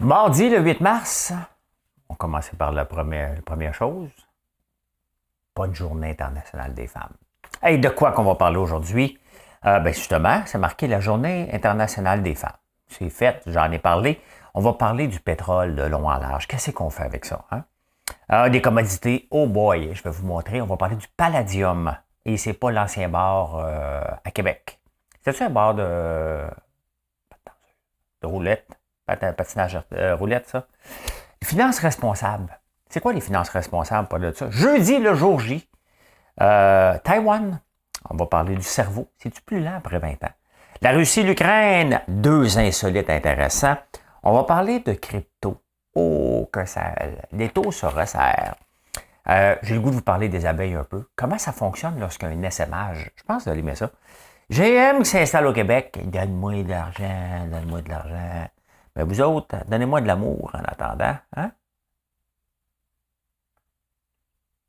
Mardi, le 8 mars, on commence par la première chose. Bonne journée internationale des femmes. Hey, de quoi qu'on va parler aujourd'hui? Justement, c'est marqué la journée internationale des femmes. C'est fait, j'en ai parlé. On va parler du pétrole de long en large. Qu'est-ce qu'on fait avec ça? Hein? Des commodités, oh boy, je vais vous montrer. On va parler du palladium. Et c'est pas l'ancien bar à Québec. C'est-tu un bar de roulette? Patinage roulette, ça? Les finances responsables. C'est quoi les finances responsables? Pas de ça. Jeudi, le jour J. Taïwan. On va parler du cerveau. C'est-tu plus lent après 20 ans? La Russie, l'Ukraine. Deux insolites intéressants. On va parler de crypto. Oh, que ça... Les taux se resserrent. J'ai le goût de vous parler des abeilles un peu. Comment ça fonctionne lorsqu'un essaimage? Je pense que vous allez aimer ça. GM qui s'installe au Québec. Donne-moi de l'argent, donne-moi de l'argent. Mais vous autres, donnez-moi de l'amour en attendant. Hein?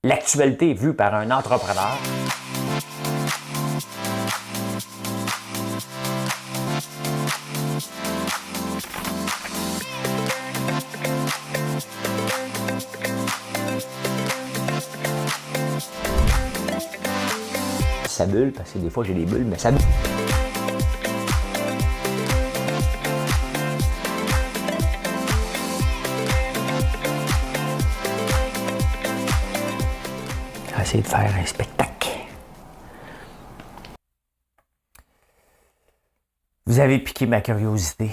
L'actualité vue par un entrepreneur. Ça bulle, parce que des fois j'ai des bulles, mais ça bulle. Je vais essayer de faire un spectacle. Vous avez piqué ma curiosité.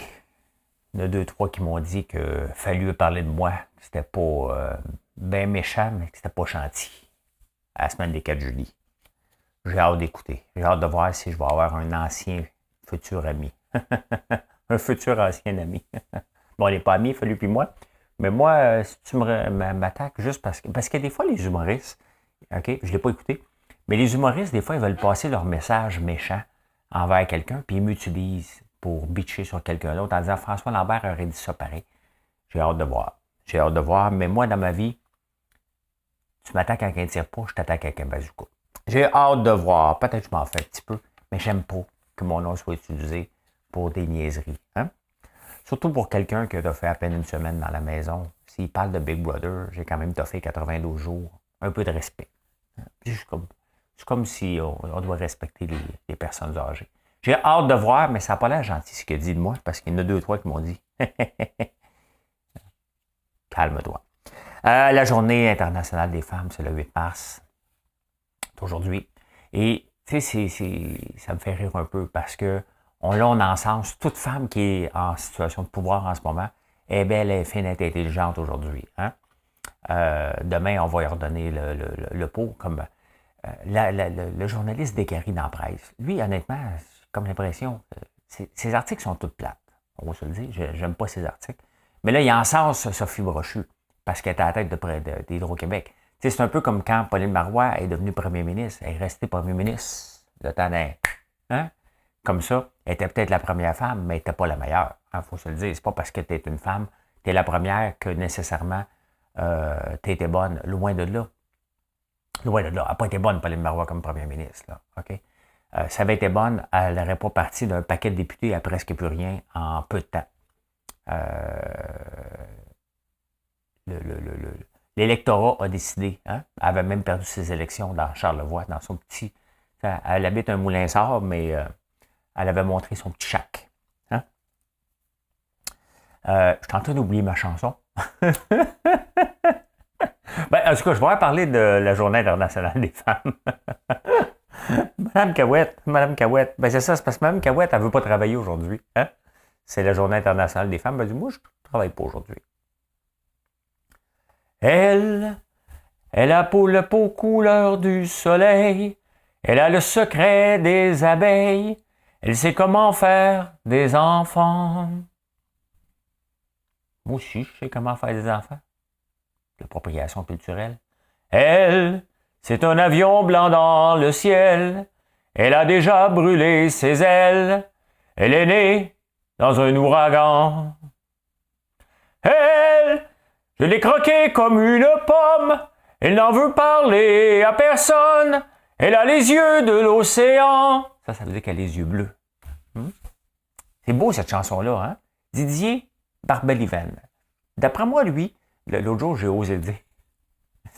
Il y en a deux, trois qui m'ont dit qu'il fallait parler de moi, que c'était pas bien méchant, mais que c'était pas gentil. À la semaine des 4 juillet. J'ai hâte d'écouter. J'ai hâte de voir si je vais avoir un ancien futur ami. Un futur ancien ami. Bon, on n'est pas amis, Fallu puis moi. Mais moi, si tu m'attaques juste parce que des fois, les humoristes, OK, je ne l'ai pas écouté, mais les humoristes, des fois, ils veulent passer leur message méchant envers quelqu'un, puis ils m'utilisent pour bitcher sur quelqu'un d'autre en disant François Lambert aurait dit ça pareil. J'ai hâte de voir. J'ai hâte de voir, mais moi, dans ma vie, tu m'attaques avec un tire-pas, je t'attaque avec un bazooka. J'ai hâte de voir. Peut-être que je m'en fais un petit peu, mais j'aime pas que mon nom soit utilisé pour des niaiseries. Hein? Surtout pour quelqu'un qui a fait à peine une semaine dans la maison. S'il parle de Big Brother, j'ai quand même toffé 92 jours. Un peu de respect. C'est comme si on doit respecter les personnes âgées. J'ai hâte de voir, mais ça n'a pas l'air gentil ce qu'il dit de moi, parce qu'il y en a deux, trois qui m'ont dit. Calme-toi. La journée internationale des femmes, c'est le 8 mars. Aujourd'hui. Et tu sais, ça me fait rire un peu parce que on encense toute femme qui est en situation de pouvoir en ce moment est belle, est fine, est intelligente aujourd'hui. Hein? Demain, on va y redonner le pot comme le journaliste Descaries dans la presse. Lui, honnêtement, j'ai comme l'impression, ses articles sont toutes plates. On va se le dire, j'aime pas ses articles. Mais là, il encense Sophie Brochu parce qu'elle est à la tête d'Hydro-Québec. C'est un peu comme quand Pauline Marois est devenue premier ministre. Elle est restée premier ministre le temps d'un... Hein? Comme ça, elle était peut-être la première femme, mais elle n'était pas la meilleure. Il faut se le dire. C'est pas parce que tu es une femme, tu es la première que nécessairement tu étais bonne. Loin de là. Loin de là. Elle n'a pas été bonne, Pauline Marois, comme premier ministre. Là. OK? Ça avait été bonne, elle n'aurait pas parti d'un paquet de députés à presque plus rien en peu de temps. L'électorat a décidé. Hein? Elle avait même perdu ses élections dans Charlevoix, dans son petit... Elle habite un moulin-sort, mais elle avait montré son petit chac. Hein? Je suis en train d'oublier ma chanson. En tout cas, je vais parler de la Journée internationale des femmes. Madame Cahouette. C'est ça, c'est parce que Madame Cahouette, elle ne veut pas travailler aujourd'hui. Hein? C'est la Journée internationale des femmes. Elle dit, moi, je ne travaille pas aujourd'hui. Elle a la peau couleur du soleil. Elle a le secret des abeilles. Elle sait comment faire des enfants. Moi aussi, je sais comment faire des enfants. L'appropriation culturelle. Elle, c'est un avion blanc dans le ciel. Elle a déjà brûlé ses ailes. Elle est née dans un ouragan. Elle, je l'ai croquée comme une pomme. Elle n'en veut parler à personne. Elle a les yeux de l'océan. Ça veut dire qu'elle a les yeux bleus. C'est beau cette chanson-là, hein? Didier Barbeliven. D'après moi, lui, l'autre jour, j'ai osé dire. Vous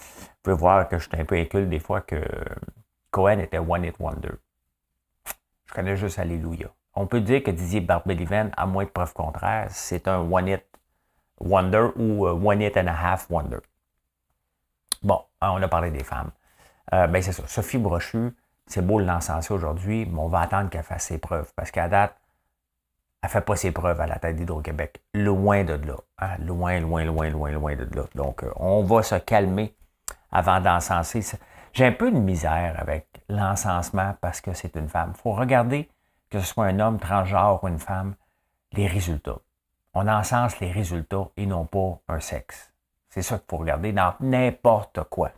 pouvez voir que je suis un peu inculte des fois que Cohen était One Hit Wonder. Je connais juste Alléluia. On peut dire que Didier Barbelivien, à moins de preuves contraires, c'est un One Hit Wonder ou One Hit and a Half Wonder. Bon, on a parlé des femmes. Ben c'est ça. Sophie Brochu, c'est beau l'encenser aujourd'hui, mais on va attendre qu'elle fasse ses preuves. Parce qu'à date, elle ne fait pas ses preuves à la tête d'Hydro-Québec. Loin de là. Hein? Loin de là. Donc, on va se calmer avant d'encenser. J'ai un peu de misère avec l'encensement parce que c'est une femme. Il faut regarder, que ce soit un homme transgenre ou une femme, les résultats. On encense les résultats et non pas un sexe. C'est ça qu'il faut regarder dans n'importe quoi.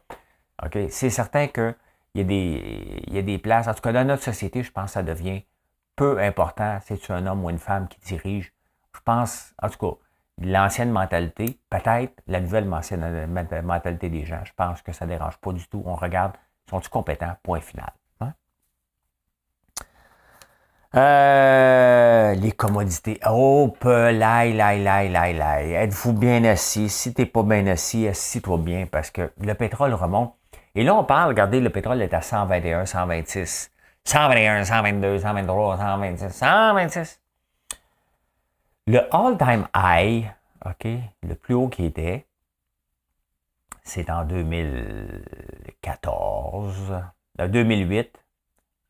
Okay? C'est certain qu'il y a des places, en tout cas dans notre société, je pense que ça devient peu important si tu es un homme ou une femme qui dirige. Je pense, en tout cas, l'ancienne mentalité, peut-être la nouvelle mentalité des gens, je pense que ça ne dérange pas du tout. On regarde, sont-ils compétents? Point final. Hein? Les commodités. Oh, êtes-vous bien assis? Si tu n'es pas bien assis, assis-toi bien parce que le pétrole remonte. Et là, on parle, regardez, le pétrole est à 121, 126, 121, 122, 123, 126, 126. Le all-time high, OK, le plus haut qui était, c'est en 2014, 2008,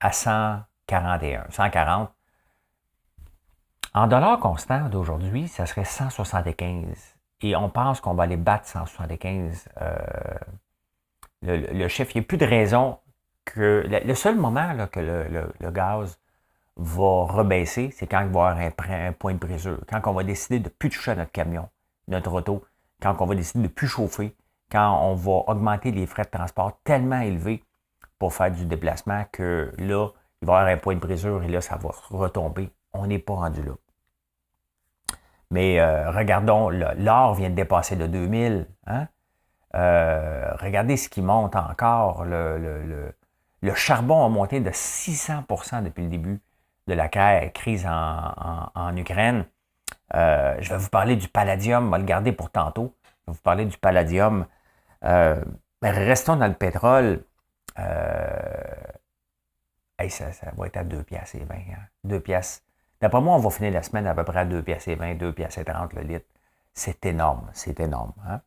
à 141, 140. En dollars constants d'aujourd'hui, ça serait 175. Et on pense qu'on va aller battre 175. Le chiffre, il n'y a plus de raison que... Le seul moment là, que le gaz va rebaisser, c'est quand il va y avoir un point de brisure. Quand on va décider de ne plus toucher à notre camion, notre auto, quand on va décider de ne plus chauffer, quand on va augmenter les frais de transport tellement élevés pour faire du déplacement que là, il va y avoir un point de brisure et là, ça va retomber. On n'est pas rendu là. Mais regardons, l'or vient de dépasser le 2000. Hein? Regardez ce qui monte encore. Le charbon a monté de 600% depuis le début de la crise en Ukraine. Je vais vous parler du palladium, on va le garder pour tantôt. Je vais vous parler du palladium. Restons dans le pétrole. Ça va être à 2 piastres et 20. Hein? 2 piastres. D'après moi, on va finir la semaine à peu près à 2 piastres et 20, 2 piastres et 30 le litre. C'est énorme, c'est énorme. Hein?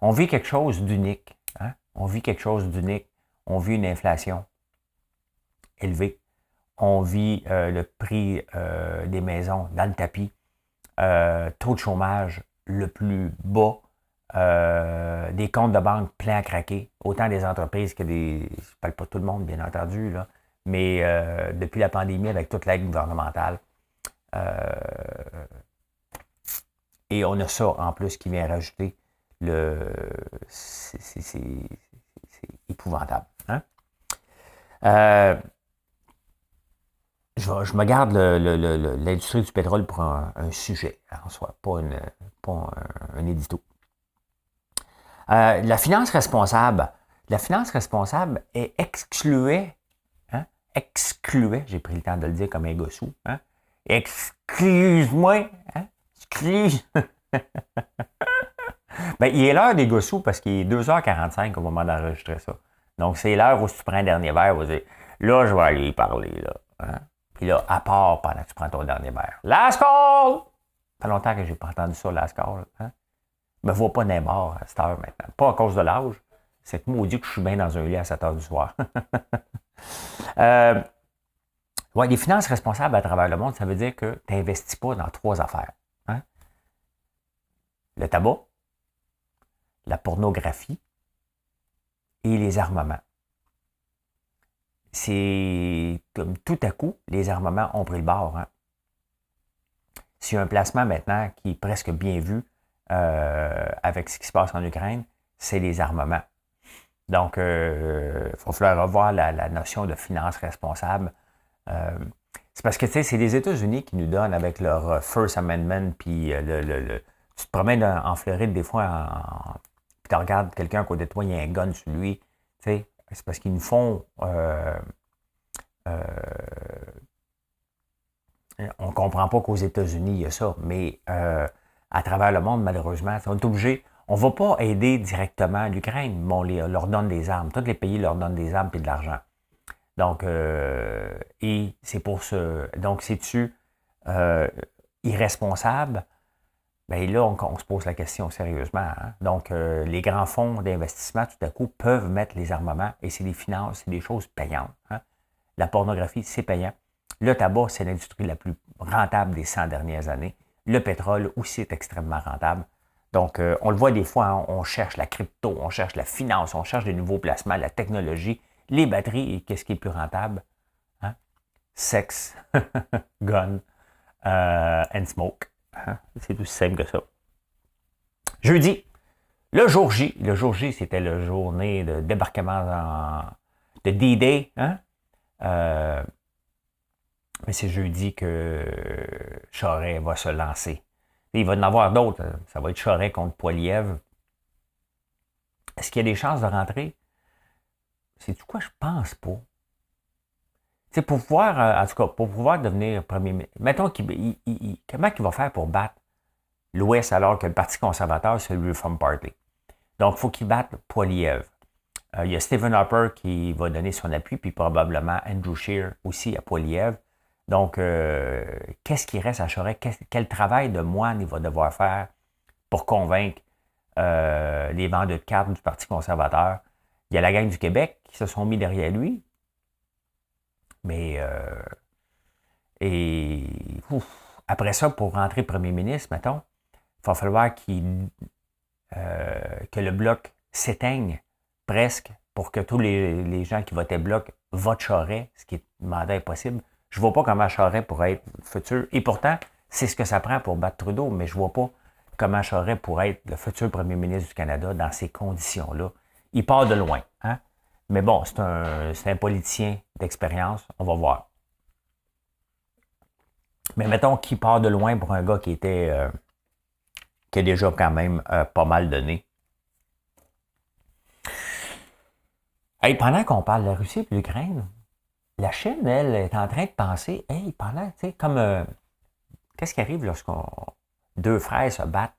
On vit quelque chose d'unique. Hein? On vit quelque chose d'unique. On vit une inflation élevée. On vit le prix des maisons dans le tapis. Taux de chômage le plus bas. Des comptes de banque pleins à craquer. Autant des entreprises que des... Je ne parle pas de tout le monde, bien entendu, là, mais depuis la pandémie, avec toute l'aide gouvernementale. Et on a ça en plus qui vient rajouter c'est épouvantable. Hein? Je me garde l'industrie du pétrole pour un sujet en soi, pas un édito. La finance responsable est excluait, j'ai pris le temps de le dire comme un gossou, hein? Excuse-moi, hein? Excuse. Ben, il est l'heure des gossous parce qu'il est 2h45 au moment d'enregistrer ça. Donc, c'est l'heure où tu prends un dernier verre, vous dites, là, je vais aller y parler, là. Hein? Puis là, à part pendant que tu prends ton dernier verre. Last call! Ça fait longtemps que je n'ai pas entendu ça, last call. Hein? Je ne me vois pas Neymar à cette heure maintenant. Pas à cause de l'âge. C'est que maudit que je suis bien dans un lit à 7 heures du soir. Ouais, les finances responsables à travers le monde, ça veut dire que tu n'investis pas dans 3 affaires. Hein? Le tabac, la pornographie et les armements. C'est comme tout à coup, les armements ont pris le bord. Hein? S'il y a un placement maintenant qui est presque bien vu avec ce qui se passe en Ukraine, c'est les armements. Donc, il va falloir revoir la notion de finance responsable. C'est parce que, tu sais, c'est les États-Unis qui nous donnent avec leur First Amendment, puis tu te promènes en Floride des fois, puis tu regardes quelqu'un à côté de toi, il y a un gun sur lui, tu sais, c'est parce qu'ils nous font comprends pas qu'aux États-Unis, il y a ça, mais à travers le monde, malheureusement, on est obligé. On ne va pas aider directement l'Ukraine, mais on leur donne des armes. Tous les pays leur donnent des armes et de l'argent. Donc, et c'est pour ce. Donc, c'est-tu irresponsable? Bien là, on se pose la question sérieusement. Hein? Donc, les grands fonds d'investissement, tout à coup, peuvent mettre les armements et c'est des finances, c'est des choses payantes. Hein? La pornographie, c'est payant. Le tabac, c'est l'industrie la plus rentable des 100 dernières années. Le pétrole aussi est extrêmement rentable. Donc, on le voit des fois, hein, on cherche la crypto, on cherche la finance, on cherche des nouveaux placements, la technologie, les batteries, et qu'est-ce qui est plus rentable? Hein? Sexe, gun, and smoke. Hein? C'est aussi simple que ça. Jeudi, le jour J, c'était la journée de débarquement de D-Day. Hein? Mais c'est jeudi que Charest va se lancer. Et il va y en avoir d'autres. Ça va être Charest contre Poilievre. Est-ce qu'il y a des chances de rentrer? C'est quoi? Je pense pas. Tu sais, pour pouvoir, en tout cas, pour pouvoir devenir premier ministre, mettons comment il va faire pour battre l'Ouest alors que le Parti conservateur, c'est le Reform Party. Donc, il faut qu'il batte Poilievre. Il y a Stephen Harper qui va donner son appui, puis probablement Andrew Scheer aussi à Poilievre. Donc, qu'est-ce qui reste à Charest? Quel travail de moine il va devoir faire pour convaincre les vendeurs de cartes du Parti conservateur? Il y a la gang du Québec qui se sont mis derrière lui. Mais, après ça, pour rentrer premier ministre, mettons, il va falloir que le bloc s'éteigne presque pour que tous les gens qui votaient bloc votent Charest, ce qui est demandé impossible. Je ne vois pas comment Charest pourrait être futur. Et pourtant, c'est ce que ça prend pour battre Trudeau, mais je ne vois pas comment Charest pourrait être le futur premier ministre du Canada dans ces conditions-là. Il part de loin. Hein? Mais bon, c'est un politicien d'expérience. On va voir. Mais mettons qu'il part de loin pour un gars qui a déjà quand même pas mal donné. Hey, pendant qu'on parle de la Russie et de l'Ukraine, la Chine, elle, est en train de penser, hey, pendant, tu sais, comme, qu'est-ce qui arrive lorsqu'on deux frères se battent,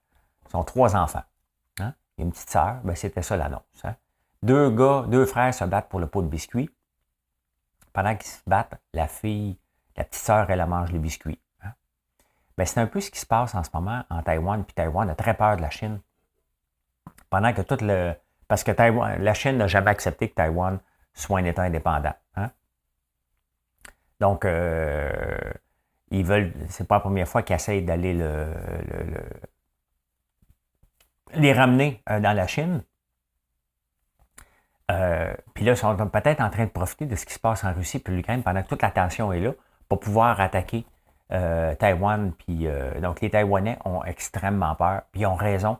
ils ont 3 enfants, hein? Il y a une petite sœur, ben c'était ça l'annonce, hein? 2 frères se battent pour le pot de biscuits. Pendant qu'ils se battent, la petite sœur, elle mange les biscuits. Hein? Ben, c'est un peu ce qui se passe en ce moment en Taïwan, puis Taïwan a très peur de la Chine. Pendant que parce que la Chine n'a jamais accepté que Taïwan soit un État indépendant. Hein? Donc, ils veulent. C'est pas la première fois qu'ils essayent d'aller les ramener dans la Chine. Puis là, ils sont peut-être en train de profiter de ce qui se passe en Russie et l'Ukraine pendant que toute la tension est là pour pouvoir attaquer Taïwan. Puis, donc, les Taïwanais ont extrêmement peur. Puis, ils ont raison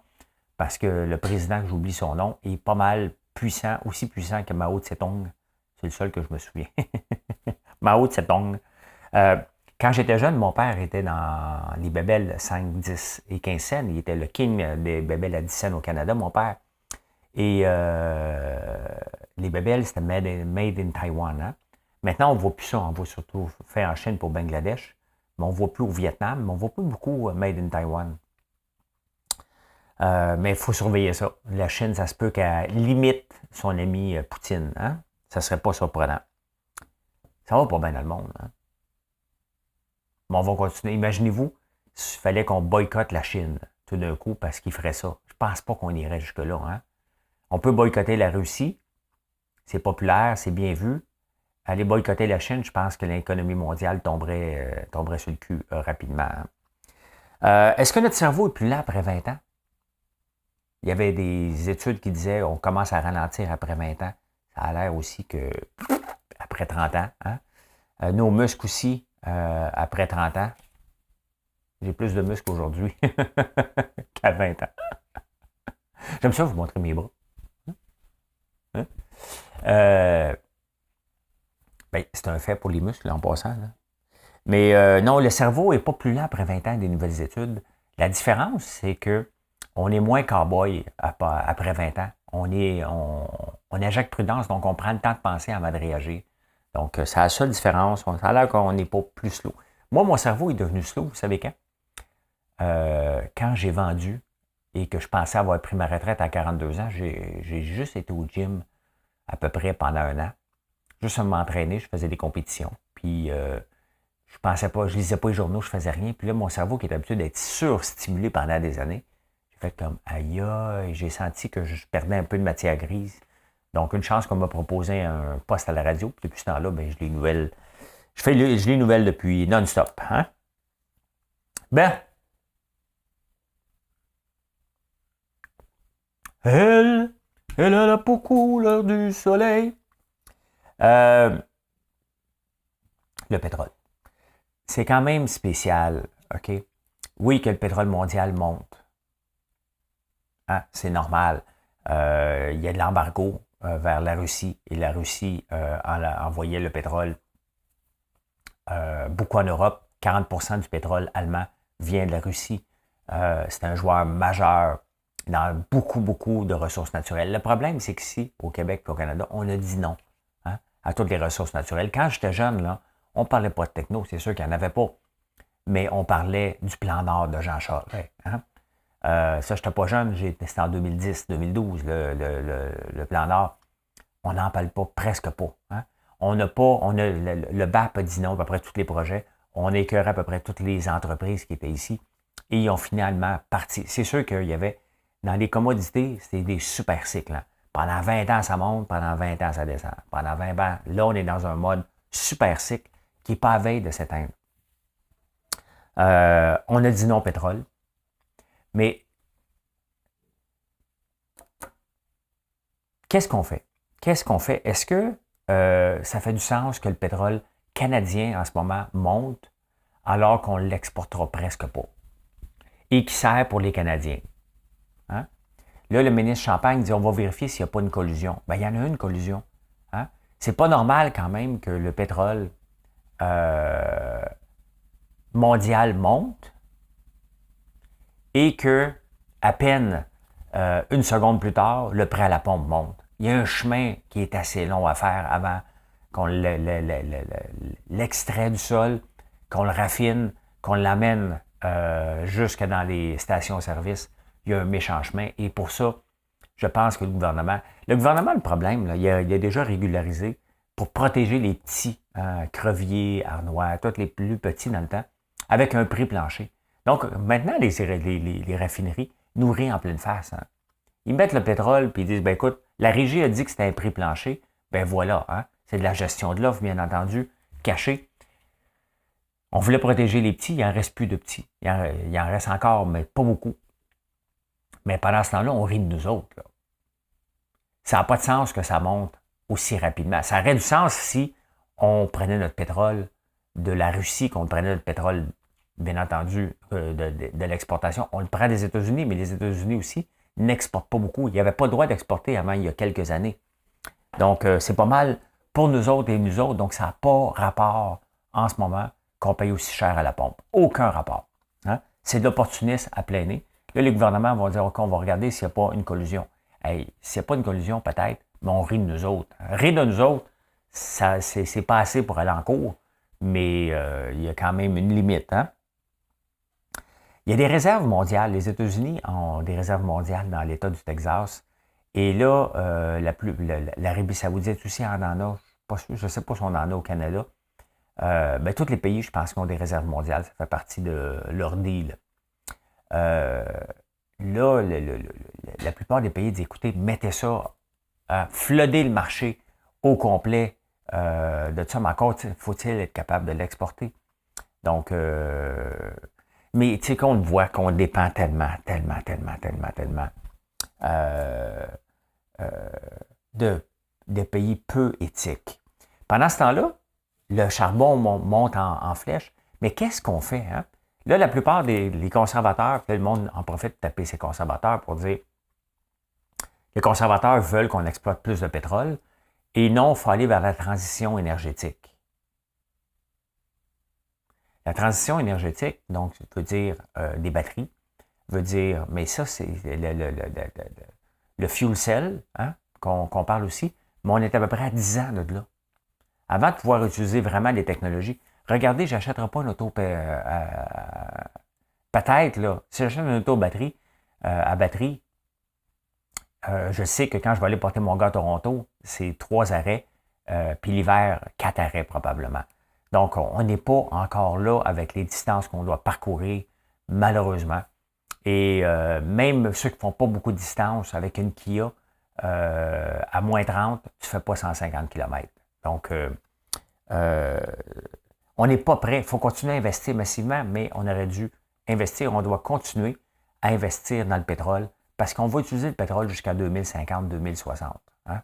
parce que le président, que j'oublie son nom, est pas mal puissant, aussi puissant que Mao Tse-tung. C'est le seul que je me souviens. Mao Tse-tung. Quand j'étais jeune, mon père était dans les bébelles 5, 10 et 15 cents. Il était le king des bébelles à 10 cents au Canada, mon père. Et les bébelles, c'était made in Taiwan. Hein? Maintenant, on ne voit plus ça. On voit surtout fait en Chine pour Bangladesh. Mais on ne voit plus au Vietnam. Mais on ne voit plus beaucoup made in Taiwan. Mais il faut surveiller ça. La Chine, ça se peut qu'elle limite son ami Poutine. Hein? Ça ne serait pas surprenant. Ça va pas bien dans le monde. Hein? Mais on va continuer. Imaginez-vous s'il fallait qu'on boycotte la Chine tout d'un coup parce qu'il ferait ça. Je pense pas qu'on irait jusque-là. Hein? On peut boycotter la Russie. C'est populaire, c'est bien vu. Aller boycotter la Chine, je pense que l'économie mondiale tomberait sur le cul rapidement. Hein? Est-ce que notre cerveau est plus lent après 20 ans? Il y avait des études qui disaient qu'on commence à ralentir après 20 ans. Ça a l'air aussi que après 30 ans. Hein? Nos muscles aussi, après 30 ans. J'ai plus de muscles aujourd'hui qu'à 20 ans. J'aime ça vous montrer mes bras. Hein? Ben, c'est un fait pour les muscles en passant. Là. Mais non, le cerveau n'est pas plus lent après 20 ans des nouvelles études. La différence, c'est que on est moins cow-boy après 20 ans. On est Jacques Prudence, donc on prend le temps de penser avant de réagir. Donc, c'est la seule différence. Ça a l'air qu'on n'est pas plus slow. Moi, mon cerveau est devenu slow, vous savez quand? Quand j'ai vendu et que je pensais avoir pris ma retraite à 42 ans, j'ai juste été au gym à peu près pendant 1 an. Juste à m'entraîner, je faisais des compétitions. Puis je pensais pas, je lisais pas les journaux, je faisais rien. Puis là, mon cerveau qui est habitué d'être surstimulé pendant des années, j'ai fait comme aïe aïe, j'ai senti que je perdais un peu de matière grise. Donc, une chance qu'on m'a proposé un poste à la radio. Puis depuis ce temps-là, ben, je lis les nouvelles depuis non-stop. Hein? Ben, elle, elle a la peau couleur du soleil. Euh, le pétrole. C'est quand même spécial, OK? Oui, que le pétrole mondial monte. Hein? C'est normal. Il y a de l'embargo vers la Russie et la Russie envoyait le pétrole beaucoup en Europe. 40% du pétrole allemand vient de la Russie. C'est un joueur majeur dans beaucoup, beaucoup de ressources naturelles. Le problème, c'est qu'ici, au Québec et au Canada, on a dit non à toutes les ressources naturelles. Quand j'étais jeune, là, on ne parlait pas de techno, c'est sûr qu'il n'y en avait pas. Mais on parlait du plan Nord de Jean Charest. Hein? Ça, je n'étais pas jeune, c'était en 2010-2012, le plan Nord. On n'en parle pas, presque pas. Hein? Le BAP a dit non à peu près tous les projets. On a écœuré à peu près toutes les entreprises qui étaient ici. Et ils ont finalement parti. C'est sûr qu'il y avait, dans les commodités, c'était des super cycles. Hein? Pendant 20 ans, ça monte, pendant 20 ans, ça descend. Pendant 20 ans, là, on est dans un mode super cycle qui n'est pas à veille de s'éteindre. On a dit non au pétrole. Mais qu'est-ce qu'on fait? Qu'est-ce qu'on fait? Est-ce que ça fait du sens que le pétrole canadien en ce moment monte alors qu'on ne l'exportera presque pas et qui sert pour les Canadiens? Hein? Là, le ministre Champagne dit on va vérifier s'il n'y a pas une collusion. Bien, il y en a une collusion. Hein? C'est pas normal quand même que le pétrole mondial monte et que à peine une seconde plus tard, le prêt à la pompe monte. Il y a un chemin qui est assez long à faire avant qu'on l'extrait du sol, qu'on le raffine, qu'on l'amène jusque dans les stations-service. Il y a un méchant chemin. Et pour ça, je pense que le gouvernement, le problème, là, il a déjà régularisé pour protéger les petits, creviers, arnois, tous les plus petits dans le temps, avec un prix plancher. Donc, maintenant, les raffineries nourries en pleine face. Hein. Ils mettent le pétrole puis ils disent, ben écoute, la régie a dit que c'était un prix plancher. Ben voilà, hein, c'est de la gestion de l'offre, bien entendu, cachée. On voulait protéger les petits, il n'en reste plus de petits. Il en reste encore, mais pas beaucoup. Mais pendant ce temps-là, on rit de nous autres. Là. Ça n'a pas de sens que ça monte aussi rapidement. Ça aurait du sens si on prenait notre pétrole de la Russie, qu'on prenait notre pétrole, bien entendu, de l'exportation. On le prend des États-Unis, mais les États-Unis aussi n'exportent pas beaucoup. Ils n'avaient pas le droit d'exporter avant il y a quelques années. Donc, c'est pas mal pour nous autres et nous autres. Donc, ça n'a pas rapport en ce moment qu'on paye aussi cher à la pompe. Aucun rapport. Hein? C'est de l'opportunisme à plein nez. Là, les gouvernements vont dire, OK, on va regarder s'il n'y a pas une collusion. Hey, s'il n'y a pas une collusion, peut-être, mais on rit de nous autres. Rire de nous autres, ça, c'est pas assez pour aller en cours, mais il y a quand même une limite. Hein? Il y a des réserves mondiales. Les États-Unis ont des réserves mondiales dans l'État du Texas. Et là, l'Arabie saoudite aussi en a. Je ne sais pas si on en a au Canada. Tous les pays, je pense, qui ont des réserves mondiales. Ça fait partie de leur deal. Là, la plupart des pays disent, écoutez, mettez ça, floodez le marché au complet de ça, mais encore, faut-il être capable de l'exporter? Donc, mais tu sais qu'on voit qu'on dépend tellement de pays peu éthiques. Pendant ce temps-là, le charbon monte en flèche, mais qu'est-ce qu'on fait? Hein? Là, la plupart des conservateurs, le monde en profite de taper ses conservateurs pour dire les conservateurs veulent qu'on exploite plus de pétrole et non, il faut aller vers la transition énergétique. La transition énergétique, donc, veut dire des batteries, veut dire, mais ça, c'est le fuel cell, hein, qu'on parle aussi, mais on est à peu près à 10 ans de là. Avant de pouvoir utiliser vraiment les technologies, Regardez, je n'achèterai pas une auto peut-être, là, si j'achète une auto à batterie, je sais que quand je vais aller porter mon gars à Toronto, c'est 3 arrêts, puis l'hiver, 4 arrêts probablement. Donc, on n'est pas encore là avec les distances qu'on doit parcourir, malheureusement. Et même ceux qui ne font pas beaucoup de distance avec une Kia, à moins 30, tu ne fais pas 150 km. Donc, on n'est pas prêt. Il faut continuer à investir massivement, mais on aurait dû investir. On doit continuer à investir dans le pétrole parce qu'on va utiliser le pétrole jusqu'à 2050-2060. Hein?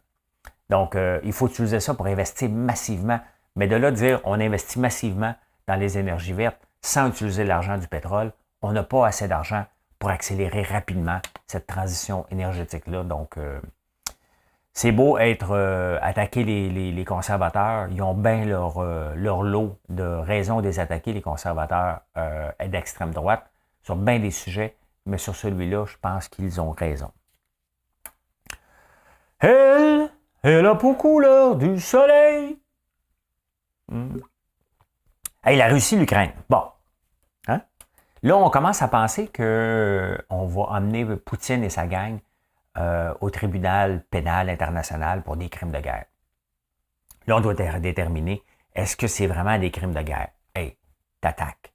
Donc, il faut utiliser ça pour investir massivement. Mais de là dire on investit massivement dans les énergies vertes sans utiliser l'argent du pétrole, on n'a pas assez d'argent pour accélérer rapidement cette transition énergétique-là. Donc, c'est beau être attaquer les conservateurs. Ils ont bien leur lot de raisons de les attaquer, les conservateurs d'extrême droite, sur bien des sujets. Mais sur celui-là, je pense qu'ils ont raison. Elle a pour couleur du soleil. Hey, la Russie, l'Ukraine. Bon. Hein? Là, on commence à penser qu'on va emmener Poutine et sa gang au tribunal pénal international pour des crimes de guerre. Là, on doit déterminer, est-ce que c'est vraiment des crimes de guerre? Hey, t'attaques.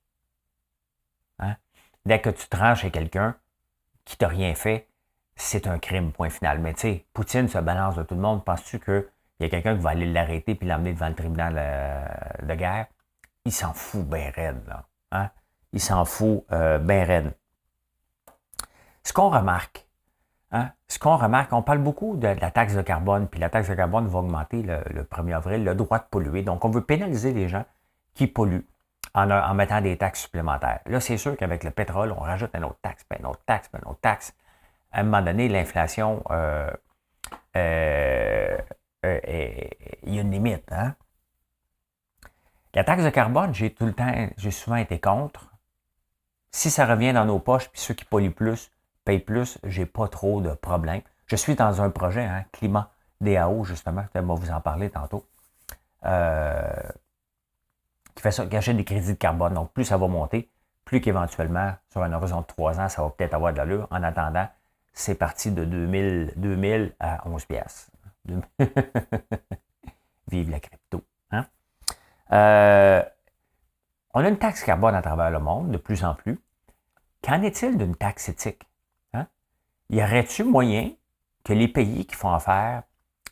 Hein? Dès que tu tranches chez quelqu'un qui t'a rien fait, c'est un crime, point final. Mais tu sais, Poutine se balance de tout le monde. Penses-tu qu'il y a quelqu'un qui va aller l'arrêter puis l'emmener devant le tribunal de guerre? Il s'en fout bien raide, là. Hein? Il s'en fout bien raide. Ce qu'on remarque, on parle beaucoup de la taxe de carbone, puis la taxe de carbone va augmenter le 1er avril, le droit de polluer. Donc, on veut pénaliser les gens qui polluent en mettant des taxes supplémentaires. Là, c'est sûr qu'avec le pétrole, on rajoute une autre taxe, puis une autre taxe, puis une autre taxe. À un moment donné, l'inflation, il y a une limite. Hein? La taxe de carbone, j'ai souvent été contre. Si ça revient dans nos poches, puis ceux qui polluent plus payent plus, j'ai pas trop de problèmes. Je suis dans un projet, hein, Climat DAO, justement, je vais vous en parler tantôt, qui achète des crédits de carbone. Donc, plus ça va monter, plus qu'éventuellement, sur un horizon de 3 ans, ça va peut-être avoir de l'allure. En attendant, c'est parti de 2000 à 11 piastres. Vive la crypto. Hein? On a une taxe carbone à travers le monde, de plus en plus. Qu'en est-il d'une taxe éthique? Hein? Y aurait-il moyen que les pays qui font affaire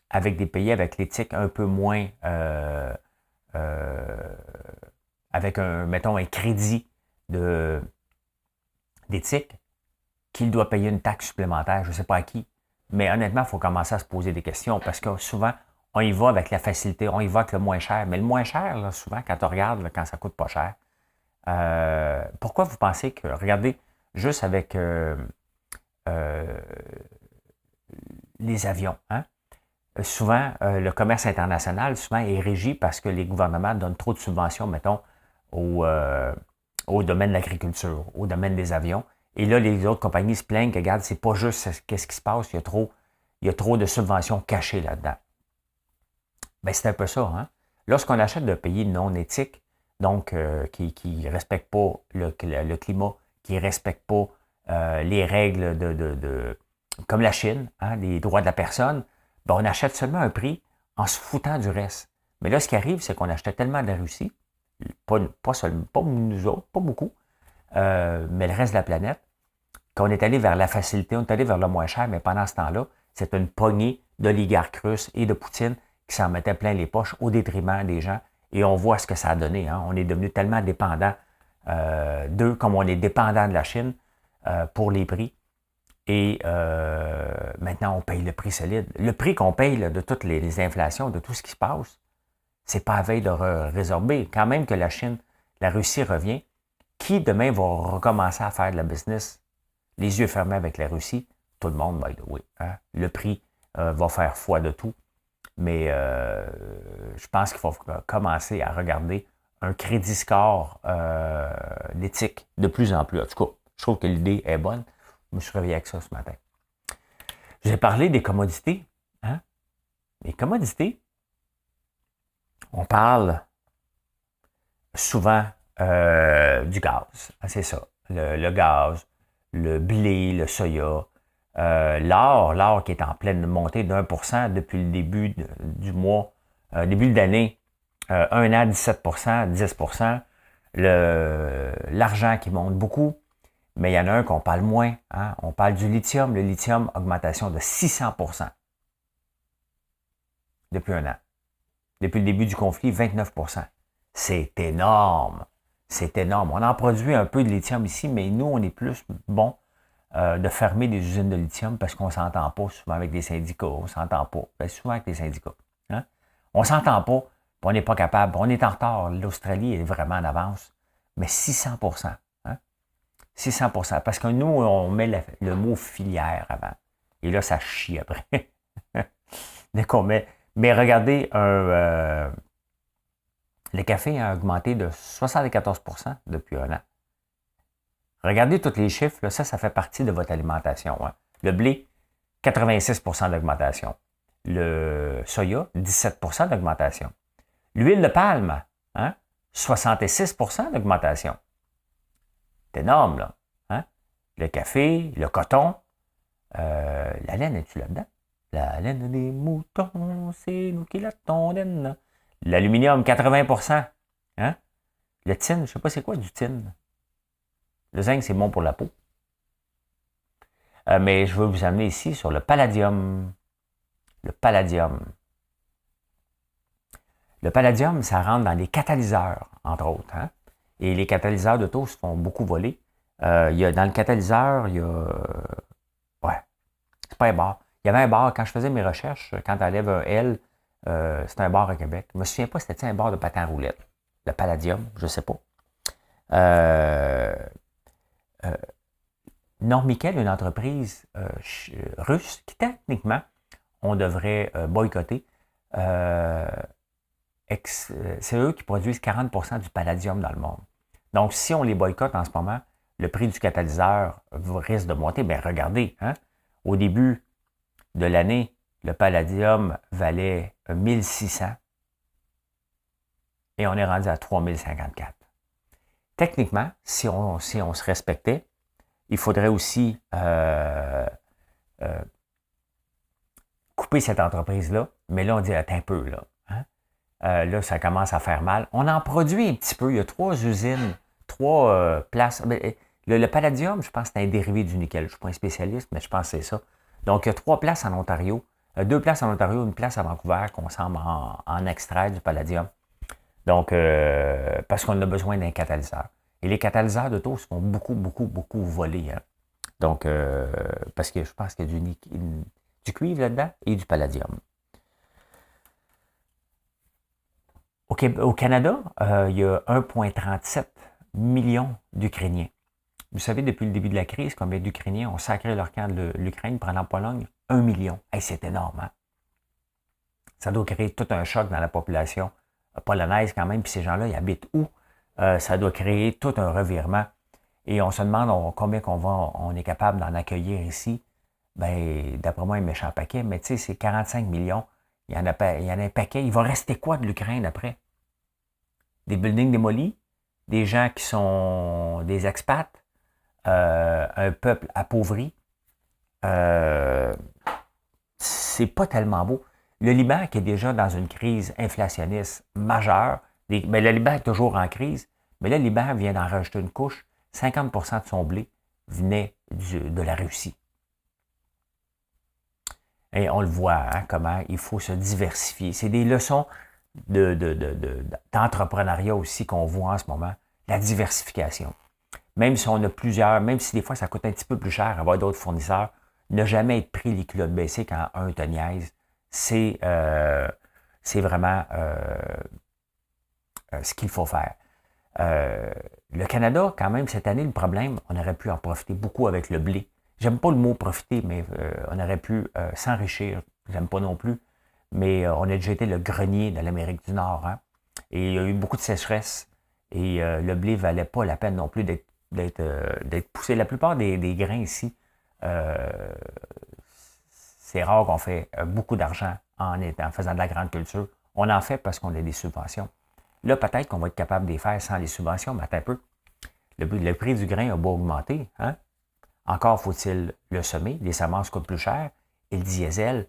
avec des pays avec l'éthique un peu moins, avec mettons, un crédit d'éthique, qu'il doit payer une taxe supplémentaire, je ne sais pas à qui, mais honnêtement, il faut commencer à se poser des questions parce que souvent, on y va avec la facilité, on y va avec le moins cher. Mais le moins cher, là, souvent, quand on regarde, là, quand ça coûte pas cher, pourquoi vous pensez que, regardez, juste avec les avions, hein? Souvent, le commerce international, souvent, est régi parce que les gouvernements donnent trop de subventions, mettons, au domaine de l'agriculture, au domaine des avions. Et là, les autres compagnies se plaignent que, regarde, c'est pas juste qu'est-ce qui se passe, il y a trop de subventions cachées là-dedans. Bien, c'est un peu ça, hein? Lorsqu'on achète de pays non éthiques, donc qui ne respectent pas le climat, qui ne respectent pas les règles comme la Chine, hein, les droits de la personne, ben, on achète seulement un prix en se foutant du reste. Mais là, ce qui arrive, c'est qu'on achetait tellement de la Russie, pas nous autres, pas beaucoup, mais le reste de la planète, qu'on est allé vers la facilité, on est allé vers le moins cher, mais pendant ce temps-là, c'est une poignée d'oligarques russes et de Poutine qui s'en mettaient plein les poches au détriment des gens. Et on voit ce que ça a donné. Hein. On est devenu tellement dépendant d'eux, comme on est dépendant de la Chine pour les prix. Et maintenant, on paye le prix solide. Le prix qu'on paye là, de toutes les inflations, de tout ce qui se passe, c'est pas à veille de résorber. Quand même que la Chine, la Russie revient, qui demain va recommencer à faire de la business les yeux fermés avec la Russie? Tout le monde, by the way. Hein? Le prix va faire foi de tout. Mais je pense qu'il faut commencer à regarder un crédit score d'éthique de plus en plus. En tout cas, je trouve que l'idée est bonne. Je me suis réveillé avec ça ce matin. J'ai parlé des commodités. Hein? Les commodités, on parle souvent du gaz. C'est ça. Le gaz, le blé, le soya, l'or qui est en pleine montée d'1% depuis le début du mois, début de l'année, un an, 17%, 10%. L'argent qui monte beaucoup, mais il y en a un qu'on parle moins. Hein? On parle du lithium. Le lithium, augmentation de 600% depuis un an. Depuis le début du conflit, 29%. C'est énorme. C'est énorme. On en produit un peu de lithium ici, mais nous, on est plus bon de fermer des usines de lithium parce qu'on ne s'entend pas souvent avec des syndicats. On ne s'entend pas. Ben, souvent avec des syndicats. Hein? On ne s'entend pas, puis on n'est pas capable. On est en retard. L'Australie est vraiment en avance. Mais 600%. Hein? 600%. Parce que nous, on met le mot filière avant. Et là, ça chie après. Dès qu'on met... Mais regardez, le café a augmenté de 74% depuis un an. Regardez tous les chiffres, là, ça fait partie de votre alimentation. Hein. Le blé, 86% d'augmentation. Le soya, 17% d'augmentation. L'huile de palme, hein, 66% d'augmentation. C'est énorme, là. Hein? Le café, le coton, la laine, es-tu là-dedans? La laine des moutons, c'est nous qui la tondenne. L'aluminium, 80%. Hein? Le tin, je ne sais pas c'est quoi du tin. Le zinc, c'est bon pour la peau. Mais je veux vous amener ici sur le palladium. Le palladium. Le palladium, ça rentre dans les catalyseurs, entre autres. Hein? Et les catalyseurs d'auto se font beaucoup voler. Dans le catalyseur, il y a... ouais, c'est pas un bar. Il y avait un bar, quand je faisais mes recherches, quand tu enlèves un L, c'était un bar à Québec. Je me souviens pas si c'était un bar de patin à roulettes. Le palladium, je ne sais pas. Normiquel, une entreprise russe qui, techniquement, on devrait boycotter. C'est eux qui produisent 40% du palladium dans le monde. Donc, si on les boycotte en ce moment, le prix du catalyseur risque de monter. Bien, regardez, hein, au début de l'année, le palladium valait 1600 et on est rendu à 3054. Techniquement, si on se respectait, il faudrait aussi couper cette entreprise-là. Mais là, on dit, attends un peu, là. Hein? Là, ça commence à faire mal. On en produit un petit peu. Il y a 3 usines, 3 places. Le palladium, je pense que c'est un dérivé du nickel. Je ne suis pas un spécialiste, mais je pense que c'est ça. Donc, il y a 3 places en Ontario. 2 places en Ontario, une place à Vancouver qu'on semble en extrait du palladium. Donc, parce qu'on a besoin d'un catalyseur. Et les catalyseurs d'auto se font beaucoup voler. Hein. Donc, parce que je pense qu'il y a du cuivre là-dedans et du palladium. Au Canada, il y a 1,37 million d'Ukrainiens. Vous savez, depuis le début de la crise, combien d'Ukrainiens ont sacré leur camp de l'Ukraine pour aller en Pologne? 1 million. Hey, c'est énorme, hein? Ça doit créer tout un choc dans la population polonaise quand même. Puis ces gens-là, ils habitent où? Ça doit créer tout un revirement. Et on se demande combien on est capable d'en accueillir ici. Ben, d'après moi, un méchant paquet. Mais tu sais, c'est 45 millions. Il y en a un paquet. Il va rester quoi de l'Ukraine après? Des buildings démolis? Des gens qui sont des expats? Un peuple appauvri? C'est pas tellement beau. Le Liban, qui est déjà dans une crise inflationniste majeure, mais le Liban est toujours en crise, mais là, le Liban vient d'en rajouter une couche. 50% de son blé venait de la Russie. Et on le voit, hein, comment il faut se diversifier. C'est des leçons d'entrepreneuriat aussi qu'on voit en ce moment. La diversification. Même si on a plusieurs, même si des fois ça coûte un petit peu plus cher avoir d'autres fournisseurs, ne jamais être pris les culottes baissées quand un te niaise, c'est vraiment ce qu'il faut faire. Le Canada, quand même, cette année, le problème, on aurait pu en profiter beaucoup avec le blé. J'aime pas le mot profiter, mais on aurait pu s'enrichir. J'aime pas non plus. Mais on a déjà été le grenier de l'Amérique du Nord. Hein? Et il y a eu beaucoup de sécheresse. Et le blé valait pas la peine non plus d'être poussé. La plupart des grains ici, c'est rare qu'on fait beaucoup d'argent en faisant de la grande culture. On en fait parce qu'on a des subventions. Là, peut-être qu'on va être capable de les faire sans les subventions, mais attends un peu. Le prix du grain a beau augmenter, hein? Encore faut-il le semer, les semences coûtent plus cher, et le diesel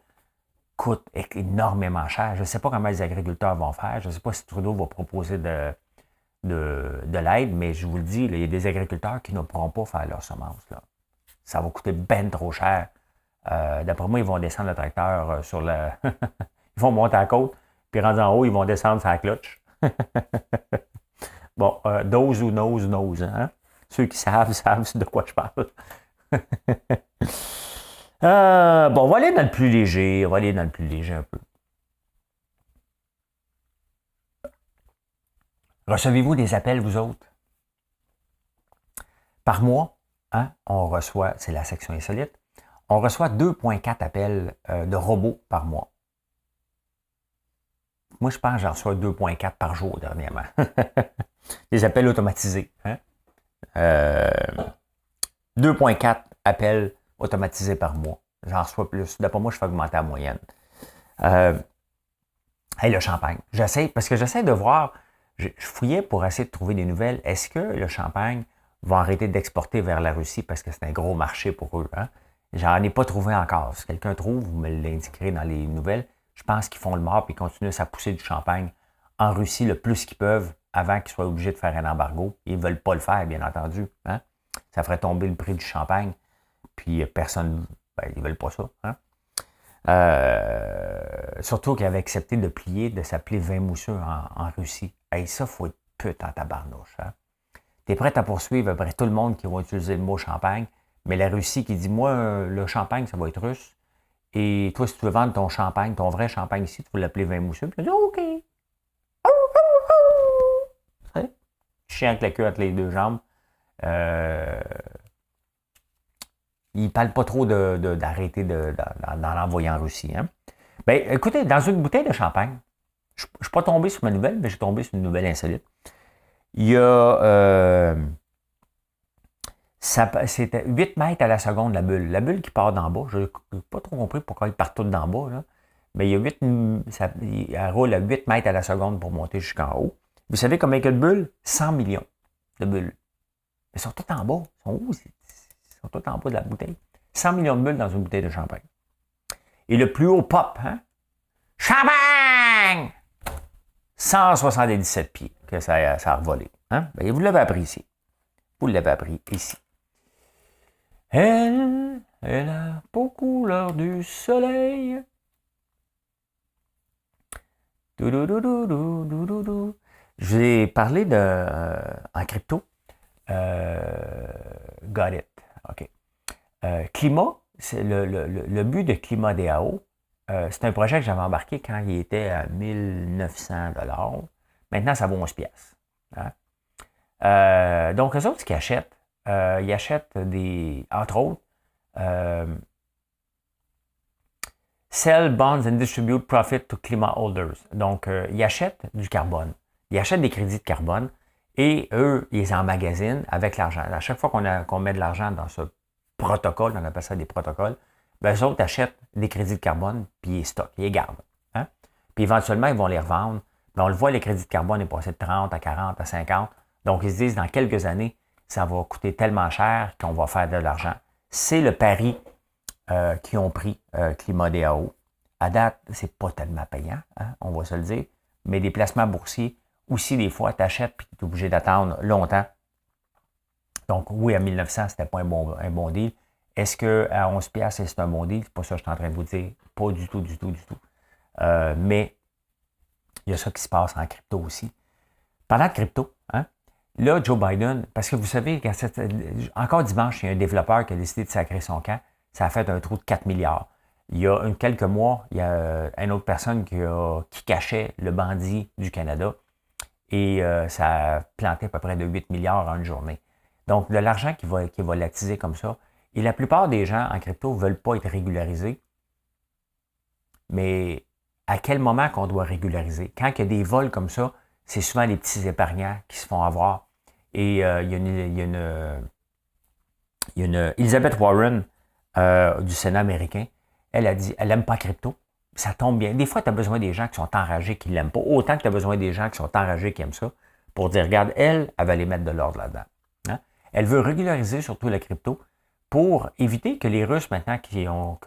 coûte énormément cher. Je ne sais pas comment les agriculteurs vont faire, je ne sais pas si Trudeau va proposer de l'aide, mais je vous le dis, là, il y a des agriculteurs qui ne pourront pas faire leurs semences. Là. Ça va coûter ben trop cher. D'après moi, ils vont descendre le tracteur sur le... ils vont monter à la côte, puis rendus en haut, ils vont descendre sur la cloche. Bon, dose ou nose, hein? Ceux qui savent de quoi je parle. Bon, on va aller dans le plus léger. On va aller dans le plus léger un peu. Recevez-vous des appels, vous autres? Par mois, hein, on reçoit, c'est la section insolite, on reçoit 2,4 appels de robots par mois. Moi, je pense que j'en reçois 2,4 par jour dernièrement. Des appels automatisés. Hein? 2,4 appels automatisés par mois. J'en reçois plus. D'après moi, je fais augmenter la moyenne. Le champagne. Parce que j'essaie de voir, je fouillais pour essayer de trouver des nouvelles. Est-ce que le champagne va arrêter d'exporter vers la Russie parce que c'est un gros marché pour eux? Hein? J'en ai pas trouvé encore. Si quelqu'un trouve, vous me l'indiquerez dans les nouvelles. Je pense qu'ils font le mort et continuent à pousser du champagne en Russie le plus qu'ils peuvent avant qu'ils soient obligés de faire un embargo. Ils ne veulent pas le faire, bien entendu. Hein? Ça ferait tomber le prix du champagne. Puis personne, ils ne veulent pas ça. Hein? Surtout qu'ils avaient accepté de plier, de s'appeler vin mousseux en Russie. Hey, ça, il faut être pute en tabarnouche. Hein? Tu es prêt à poursuivre après tout le monde qui va utiliser le mot champagne, mais la Russie qui dit, moi, le champagne, ça va être russe. Et toi, si tu veux vendre ton champagne, ton vrai champagne ici, tu veux l'appeler vin mousseux. Puis tu dis, OK. Chien avec la queue entre les deux jambes. Il ne parle pas trop d'arrêter d'en envoyer en Russie. Hein? Ben, écoutez, dans une bouteille de champagne, je ne suis pas tombé sur ma nouvelle, mais j'ai tombé sur une nouvelle insolite. Il y a... c'était 8 mètres à la seconde, la bulle. La bulle qui part d'en bas, je n'ai pas trop compris pourquoi ils partent tous d'en bas. Là. Mais il y a elle roule à 8 mètres à la seconde pour monter jusqu'en haut. Vous savez combien il y a de bulles? 100 millions de bulles. Ils sont tous en bas. Ils sont où? Ils sont tous en bas de la bouteille. 100 millions de bulles dans une bouteille de champagne. Et le plus haut pop, hein? Champagne! 177 pieds que ça a revolé. Hein? Ben, vous l'avez appris ici. Vous l'avez appris ici. Elle a pas couleur du soleil. Je vous ai parlé en crypto. Got it. OK. Climat, c'est le but de Climat DAO. C'est un projet que j'avais embarqué quand il était à 1900 $. Maintenant, ça vaut 11 piastres. Hein? Donc, eux autres, ce qu'ils achètent, ils achètent entre autres, Sell bonds and distribute profit to climate holders. Donc, ils achètent du carbone. Ils achètent des crédits de carbone et eux, ils emmagasinent avec l'argent. À chaque fois qu'on met de l'argent dans ce protocole, on appelle ça des protocoles, ben, eux autres achètent des crédits de carbone puis ils stockent, ils les gardent. Hein? Puis éventuellement, ils vont les revendre. Mais on le voit, les crédits de carbone est passé de 30 à 40 à 50. Donc, ils se disent, dans quelques années, ça va coûter tellement cher qu'on va faire de l'argent. C'est le pari qu'ils ont pris Climat DAO. À date, c'est pas tellement payant, hein, on va se le dire. Mais des placements boursiers, aussi, des fois, tu achètes et tu es obligé d'attendre longtemps. Donc, oui, à 1900, c'était pas un bon deal. Est-ce qu'à 11 piastres, c'est un bon deal? C'est pas ça que je suis en train de vous dire. Pas du tout. Mais il y a ça qui se passe en crypto aussi. Parlant de crypto, hein, là, Joe Biden, parce que vous savez, encore dimanche, il y a un développeur qui a décidé de sacrer son camp. Ça a fait un trou de 4 milliards. Il y a quelques mois, il y a une autre personne qui cachait le bandit du Canada et ça a planté à peu près de 8 milliards en une journée. Donc, de l'argent qui va volatilisé comme ça. Et la plupart des gens en crypto ne veulent pas être régularisés. Mais à quel moment qu'on doit régulariser? Quand il y a des vols comme ça, c'est souvent les petits épargnants qui se font avoir. Et il y a une Elizabeth Warren du Sénat américain. Elle a dit, elle n'aime pas crypto. ça tombe bien. Des fois, tu as besoin des gens qui sont enragés, qui ne l'aiment pas, autant que tu as besoin des gens qui sont enragés, qui aiment ça, pour dire, regarde, elle va les mettre de l'ordre là-dedans. Hein? Elle veut régulariser surtout la crypto pour éviter que les Russes, maintenant, qui ont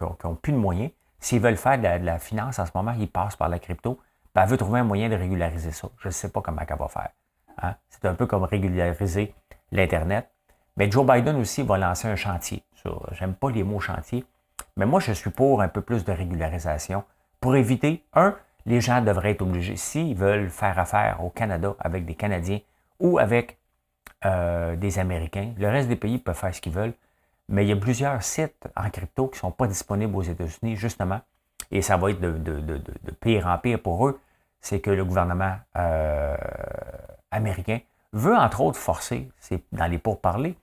plus de moyens, s'ils veulent faire de la finance en ce moment, ils passent par la crypto, ben, elle veut trouver un moyen de régulariser ça. Je ne sais pas comment elle va faire. Hein? C'est un peu comme régulariser l'Internet. Mais Joe Biden aussi va lancer un chantier. J'aime pas les mots chantier, mais moi, je suis pour un peu plus de régularisation pour éviter, les gens devraient être obligés, s'ils veulent faire affaire au Canada avec des Canadiens ou avec des Américains, le reste des pays peuvent faire ce qu'ils veulent, mais il y a plusieurs sites en crypto qui ne sont pas disponibles aux États-Unis, justement, et ça va être de pire en pire pour eux, c'est que le gouvernement américain veut, entre autres, forcer, c'est dans les pourparlers,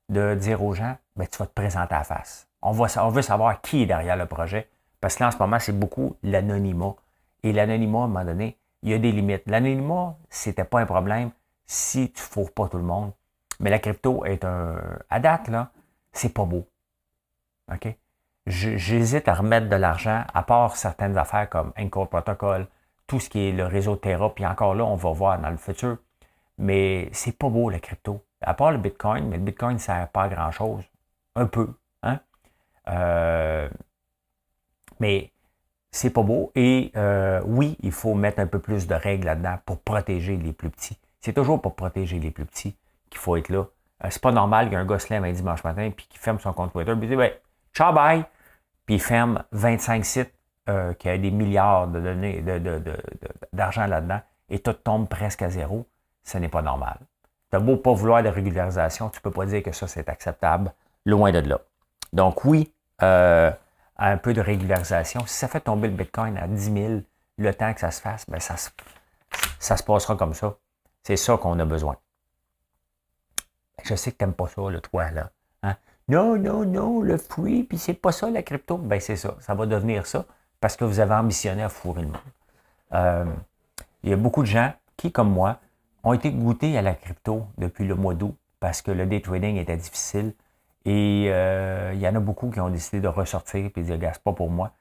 de dire aux gens, ben, tu vas te présenter à la face. On veut savoir qui est derrière le projet, parce que là, en ce moment, c'est beaucoup l'anonymat. Et l'anonymat, à un moment donné, il y a des limites. L'anonymat, c'était pas un problème si tu ne fourres pas tout le monde. Mais la crypto est à date, là, c'est pas beau. OK? J'hésite à remettre de l'argent, à part certaines affaires comme Encore Protocol, tout ce qui est le réseau Terra, puis encore là, on va voir dans le futur. Mais c'est pas beau, la crypto. À part le Bitcoin, mais le Bitcoin ne sert pas à grand-chose. Un peu. Hein? Mais c'est pas beau. Et oui, il faut mettre un peu plus de règles là-dedans pour protéger les plus petits. C'est toujours pour protéger les plus petits qu'il faut être là. C'est pas normal qu'un gars se lève un dimanche matin puis qu'il ferme son compte Twitter et dit ben, ciao, bye! Puis il ferme 25 sites qui a des milliards de données, d'argent là-dedans et tout tombe presque à zéro. Ce n'est pas normal. Tu as beau pas vouloir de régularisation, tu ne peux pas dire que ça, c'est acceptable, loin de là. Donc oui, un peu de régularisation. Si ça fait tomber le Bitcoin à 10 000, le temps que ça se fasse, ben ça se passera comme ça. C'est ça qu'on a besoin. Je sais que tu n'aimes pas ça, le toi, là. Hein? Non, non, non, le free, puis c'est pas ça, la crypto. Ben c'est ça. Ça va devenir ça parce que vous avez ambitionné à fourrer le monde. Il y a beaucoup de gens qui, comme moi, ont été goûtés à la crypto depuis le mois d'août parce que le day trading était difficile. Et il y en a beaucoup qui ont décidé de ressortir et de dire, gars, c'est pas pour moi.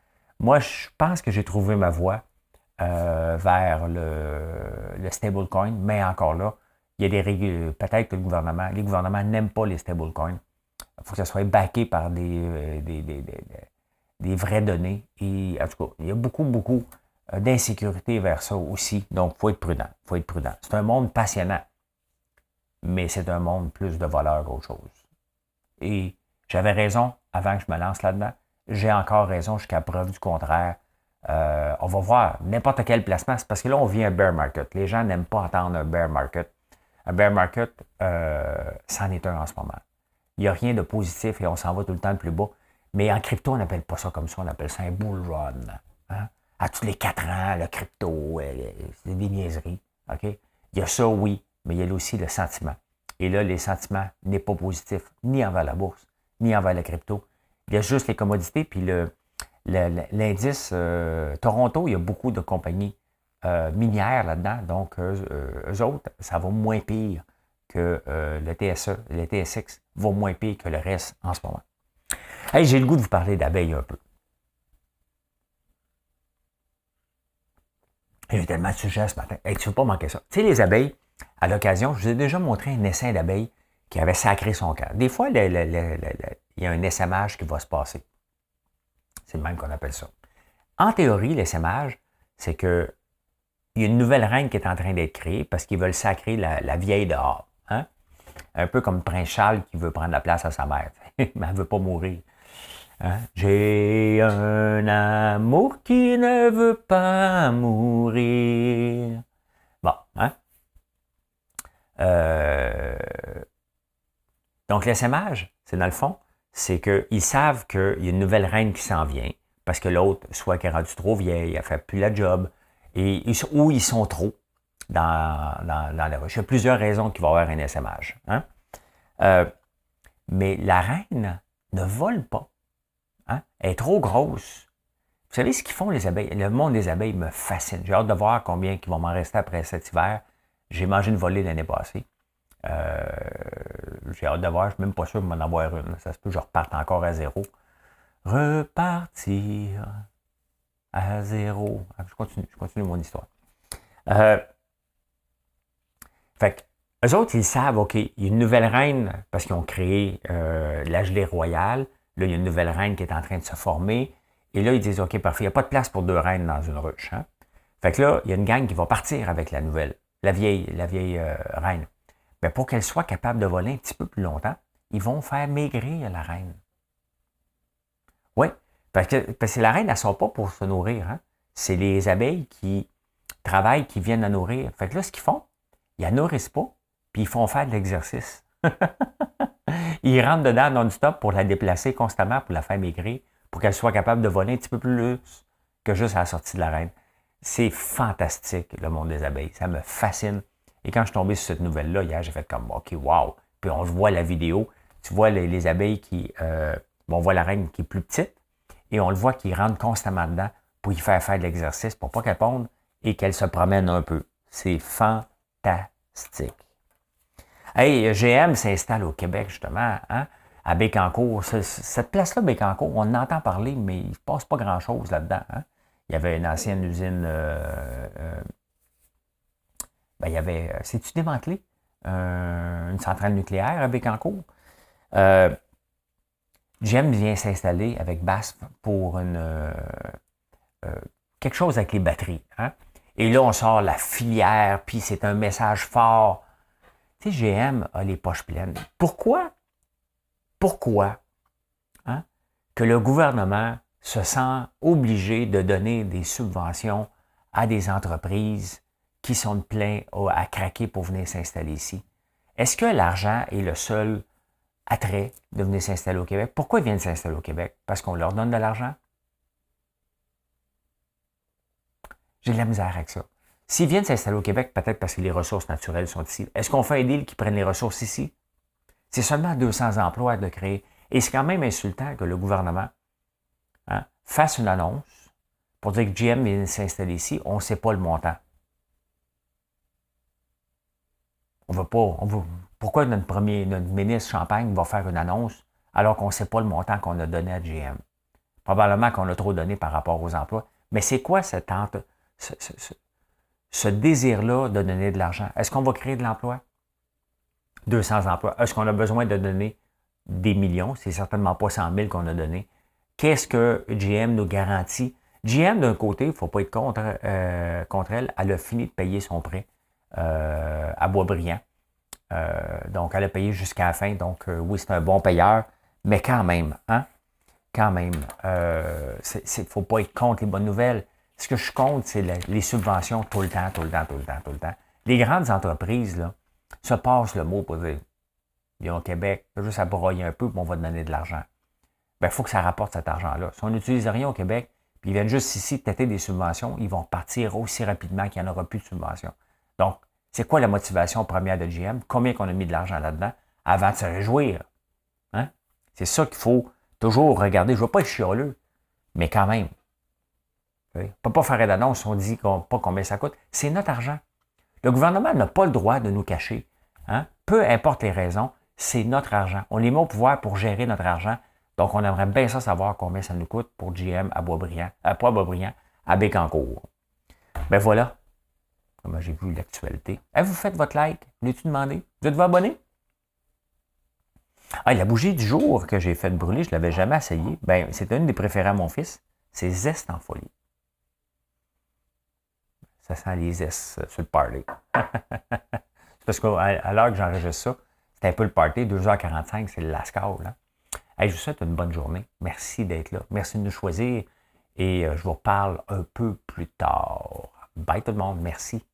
Moi, je pense que j'ai trouvé ma voie vers le stablecoin, mais encore là, il y a des règles. Peut-être que les gouvernements n'aiment pas les stablecoins. Il faut que ça soit backé par des vraies données. Et en tout cas, il y a beaucoup d'insécurité vers ça aussi. Donc, il faut être prudent. C'est un monde passionnant, mais c'est un monde plus de voleurs qu'autre chose. Et j'avais raison avant que je me lance là-dedans. J'ai encore raison jusqu'à preuve du contraire. On va voir n'importe quel placement. C'est parce que là, on vit un bear market. Les gens n'aiment pas entendre un bear market. Un bear market, c'en est un en ce moment. Il n'y a rien de positif et on s'en va tout le temps le plus bas. Mais en crypto, on n'appelle pas ça comme ça. On appelle ça un bull run. Hein? À tous les 4 ans, le crypto, c'est des niaiseries. OK? Il y a ça, oui, mais il y a aussi le sentiment. Et là, les sentiments n'est pas positif, ni envers la bourse, ni envers la crypto. Il y a juste les commodités, puis l'indice Toronto, il y a beaucoup de compagnies minières là-dedans, donc eux autres, ça va moins pire que le TSE, le TSX va moins pire que le reste en ce moment. Hey, j'ai le goût de vous parler d'abeilles un peu. J'ai tellement de sujets ce matin. Hey, tu ne veux pas manquer ça. Tu sais, les abeilles, à l'occasion, je vous ai déjà montré un essaim d'abeilles qui avait sacré son camp. Des fois, il y a un essaimage qui va se passer. C'est le même qu'on appelle ça. En théorie, l'essaimage, c'est que il y a une nouvelle reine qui est en train d'être créée parce qu'ils veulent sacrer la vieille dehors. Hein? Un peu comme Prince Charles qui veut prendre la place à sa mère. Mais elle ne veut pas mourir. Hein? J'ai un amour qui ne veut pas mourir. Bon, hein? Donc, l'essaimage, c'est dans le fond, c'est qu'ils savent qu'il y a une nouvelle reine qui s'en vient parce que l'autre, soit qu'elle est rendue trop vieille, elle ne fait plus la job, ou ils sont trop dans la ruche. Il y a plusieurs raisons qu'il va y avoir un essaimage. Hein? Mais la reine ne vole pas. Hein? Elle est trop grosse. Vous savez ce qu'ils font, les abeilles? Le monde des abeilles me fascine. J'ai hâte de voir combien qui vont m'en rester après cet hiver. J'ai mangé une volée l'année passée. J'ai hâte de voir. Je ne suis même pas sûr de m'en avoir une. Ça se peut que je reparte encore à zéro. Repartir. À zéro. Je continue mon histoire. Fait que, eux autres, ils savent, OK, il y a une nouvelle reine, parce qu'ils ont créé la gelée royale. Là, il y a une nouvelle reine qui est en train de se former. Et là, ils disent, OK, parfait, il n'y a pas de place pour deux reines dans une ruche. Hein? Fait que là, il y a une gang qui va partir avec la nouvelle, la vieille reine. Mais pour qu'elle soit capable de voler un petit peu plus longtemps, ils vont faire maigrir la reine. Oui, parce que la reine, elle ne sort pas pour se nourrir. Hein? C'est les abeilles qui travaillent, qui viennent la nourrir. Fait que là, ce qu'ils font, ils la nourrissent pas, puis ils font faire de l'exercice. Ils rentrent dedans non-stop pour la déplacer constamment, pour la faire maigrir, pour qu'elle soit capable de voler un petit peu plus que juste à la sortie de la reine. C'est fantastique, le monde des abeilles. Ça me fascine. Et quand je suis tombé sur cette nouvelle-là, hier, j'ai fait comme, OK, wow. Puis on voit la vidéo. Tu vois les abeilles qui... on voit la reine qui est plus petite et on le voit qui rentre constamment dedans pour y faire de l'exercice, pour pas qu'elle ponde et qu'elle se promène un peu. C'est fantastique. Hey, GM s'installe au Québec, justement, hein, à Bécancour. Cette place-là, Bécancour, on en entend parler, mais il ne se passe pas grand-chose là-dedans. Hein. Il y avait une ancienne usine... il y avait... C'est-tu démantelé? Une centrale nucléaire à Bécancour. GM vient s'installer avec BASF pour quelque chose avec les batteries. Hein? Et là, on sort la filière, puis c'est un message fort. Tu sais, GM a les poches pleines. Pourquoi hein, que le gouvernement se sent obligé de donner des subventions à des entreprises qui sont de plein à craquer pour venir s'installer ici? Est-ce que l'argent est le seul attrait de venir s'installer au Québec? Pourquoi ils viennent s'installer au Québec? Parce qu'on leur donne de l'argent? J'ai de la misère avec ça. S'ils viennent s'installer au Québec, peut-être parce que les ressources naturelles sont ici. Est-ce qu'on fait un deal qui prenne les ressources ici? C'est seulement 200 emplois de créer. Et c'est quand même insultant que le gouvernement fasse une annonce pour dire que GM vient s'installer ici. On ne sait pas le montant. On veut pas. Pourquoi notre ministre Champagne va faire une annonce alors qu'on ne sait pas le montant qu'on a donné à GM? Probablement qu'on a trop donné par rapport aux emplois. Mais c'est quoi ce désir-là de donner de l'argent? Est-ce qu'on va créer de l'emploi? 200 emplois. Est-ce qu'on a besoin de donner des millions? C'est certainement pas 100 000 qu'on a donné. Qu'est-ce que GM nous garantit? GM, d'un côté, il ne faut pas être contre elle. Elle a fini de payer son prêt à Boisbriand. Donc, elle a payé jusqu'à la fin. Donc, oui, c'est un bon payeur. Mais quand même, hein? Quand même, il ne faut pas être contre les bonnes nouvelles. Ce que je compte, c'est les subventions tout le temps. Les grandes entreprises, là, se passent le mot pour dire, ils ont au Québec, juste à broyer un peu, puis on va te donner de l'argent. Il faut que ça rapporte cet argent-là. Si on n'utilise rien au Québec, puis ils viennent juste ici têter des subventions, ils vont partir aussi rapidement qu'il n'y en aura plus de subventions. Donc, c'est quoi la motivation première de GM? Combien qu'on a mis de l'argent là-dedans avant de se réjouir? Hein? C'est ça qu'il faut toujours regarder. Je ne veux pas être chialeux, mais quand même. On ne peut pas faire d'annonce, on dit pas combien ça coûte. C'est notre argent. Le gouvernement n'a pas le droit de nous cacher. Hein? Peu importe les raisons, c'est notre argent. On les met au pouvoir pour gérer notre argent. Donc, on aimerait bien ça savoir combien ça nous coûte pour GM à Boisbriand, pas à Boisbriand, à Bécancour. Ben voilà. Comment j'ai vu l'actualité. Vous faites votre like? L'as-tu demandé? Vous êtes-vous abonné? Ah, la bougie du jour que j'ai fait brûler, je ne l'avais jamais essayé. Ben, c'est une des préférées à mon fils. C'est Zest en folie. Ça sent les zestes sur le party. C'est parce qu'à l'heure que j'enregistre ça, c'est un peu le party. 2h45, c'est le lascar. Là. Hey, je vous souhaite une bonne journée. Merci d'être là. Merci de nous choisir. Et je vous reparle un peu plus tard. Bye tout le monde. Merci.